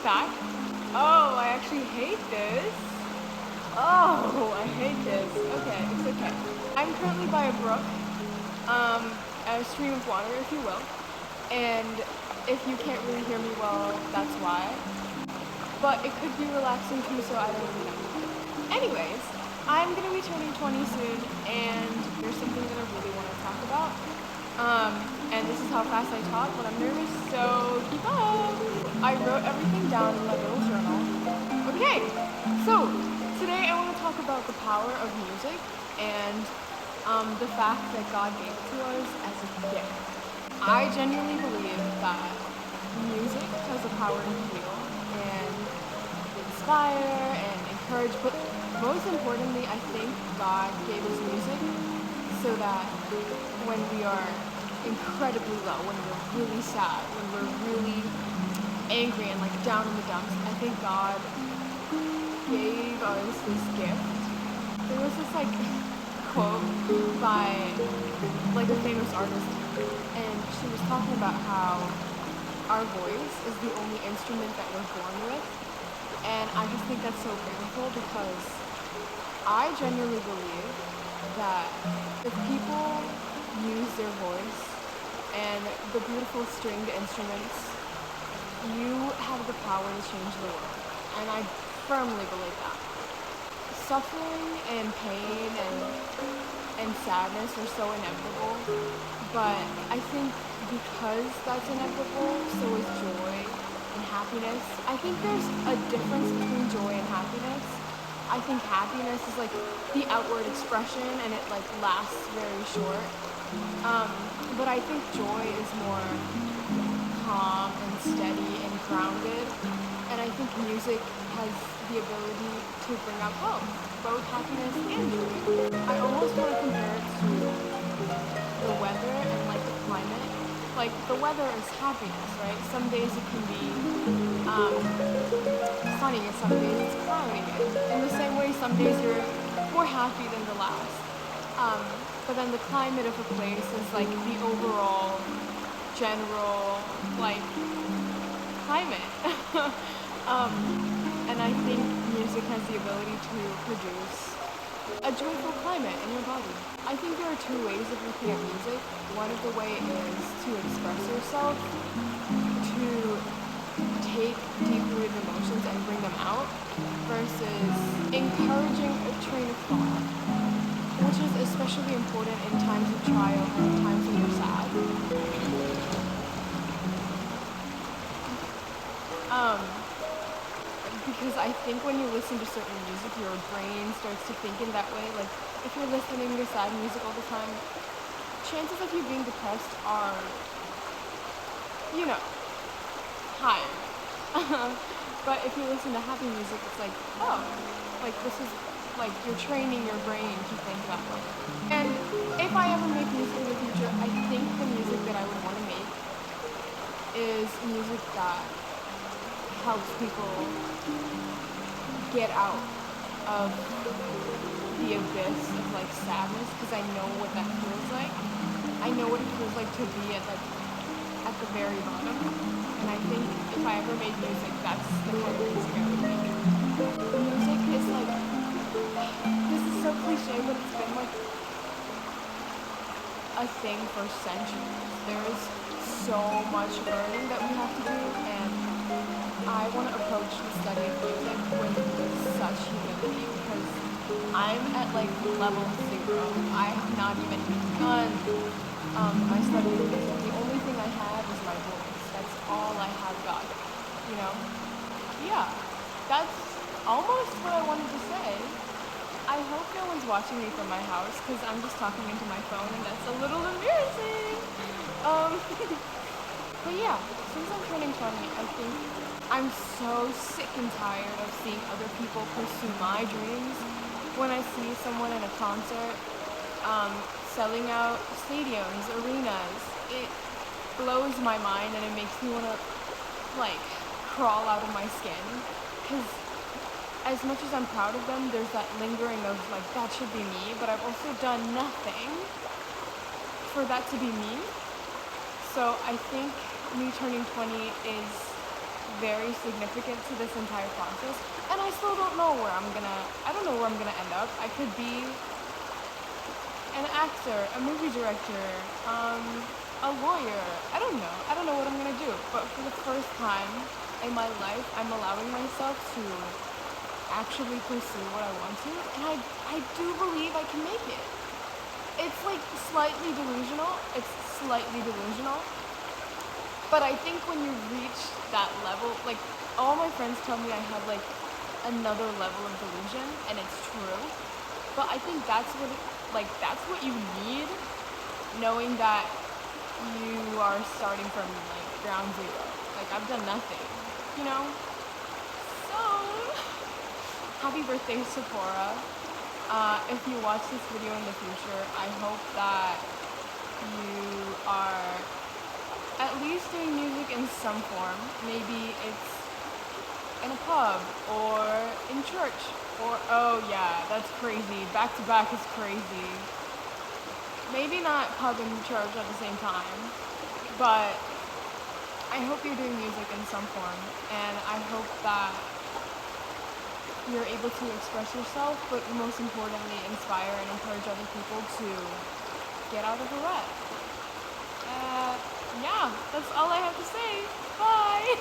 fact. Oh, I actually hate this. Oh, I hate this. Okay, it's okay. I'm currently by a brook, a stream of water, if you will. And if you can't really hear me well, that's why. But it could be relaxing too, so I don't really know. Anyways, I'm gonna be turning 20 soon, and there's something that I really want to talk about. And this is how fast I talk when I'm nervous, so keep up. I wrote everything down in my little journal. Okay, so today I want to talk about the power of music and the fact that God gave it to us as a gift. I genuinely believe that music has the power to heal and inspire and encourage, but most importantly, I think God gave us music so that when we are incredibly low, when we're really sad, when we're really angry and like down in the dumps, I think God gave us this gift. There was this like quote by like a famous artist, and she was talking about how our voice is the only instrument that we're born with. And I just think that's so beautiful because I genuinely believe that if people use their voice and the beautiful stringed instruments, you have the power to change the world. And I firmly believe that. Suffering and pain and sadness are so inevitable, but I think because that's inevitable, so is joy and happiness. I think there's a difference between joy and happiness. I think happiness is like the outward expression and it like lasts very short. But I think joy is more calm and steady and grounded. And I think music has the ability to bring out both, happiness and joy. I almost want to compare it to the weather and like the climate. Like the weather is happiness, right? Some days it can be sunny and some days it's cloudy. And in the same way, some days you're more happy than the last. But then the climate of a place is like the overall general like climate. And I think music has the ability to produce a joyful climate in your body. I think there are two ways of looking at music. One of the way is to express yourself, to take deep-rooted emotions and bring them out, versus encouraging a train of thought, which is especially important in times of trial and in times when you're sad. Because I think when you listen to certain music, your brain starts to think in that way. Like, if you're listening to sad music all the time, chances of you being depressed are, higher. But if you listen to happy music, it's like, oh, like this is, like, you're training your brain to think that way. And if I ever make music in the future, I think the music that I would want to make is music that helps people get out of the abyss of like sadness, because I know what that feels like. I know what it feels like to be at the very bottom. And I think if I ever made music, that's the kind of music I would make. Music is like, this is so cliche, but it's been like a thing for centuries. There is so much learning that we have to do, and I want to approach the study of music with such humility because I'm at like level 0. I have not even begun my study of music. The only thing I have is my voice. That's all I have got, you know? Yeah, that's almost what I wanted to say. I hope no one's watching me from my house because I'm just talking into my phone and that's a little embarrassing. But yeah, since I'm turning 20, I think I'm so sick and tired of seeing other people pursue my dreams. When I see someone in a concert, selling out stadiums, arenas, it blows my mind and it makes me want to, like, crawl out of my skin. Because as much as I'm proud of them, there's that lingering of, like, that should be me, but I've also done nothing for that to be me. So I think me turning 20 is very significant to this entire process, and I still don't know where I don't know where I'm gonna end up. I could be an actor, a movie director, a lawyer. I don't know. I don't know what I'm gonna do. But for the first time in my life, I'm allowing myself to actually pursue what I want to, and I do believe I can make it. It's like slightly delusional. It's slightly delusional. But I think when you reach that level, like all my friends tell me I have like another level of delusion, and it's true. But I think that's what you need, knowing that you are starting from like ground zero. Like I've done nothing, you know? So happy birthday, Sephora. If you watch this video in the future, I hope that you are at least doing music in some form. Maybe it's in a pub or in church or oh yeah, that's crazy. Back to back is crazy. Maybe not pub and church at the same time, but I hope you're doing music in some form, and I hope that you're able to express yourself, but most importantly, inspire and encourage other people to get out of the rut. Yeah, that's all I have to say. Bye!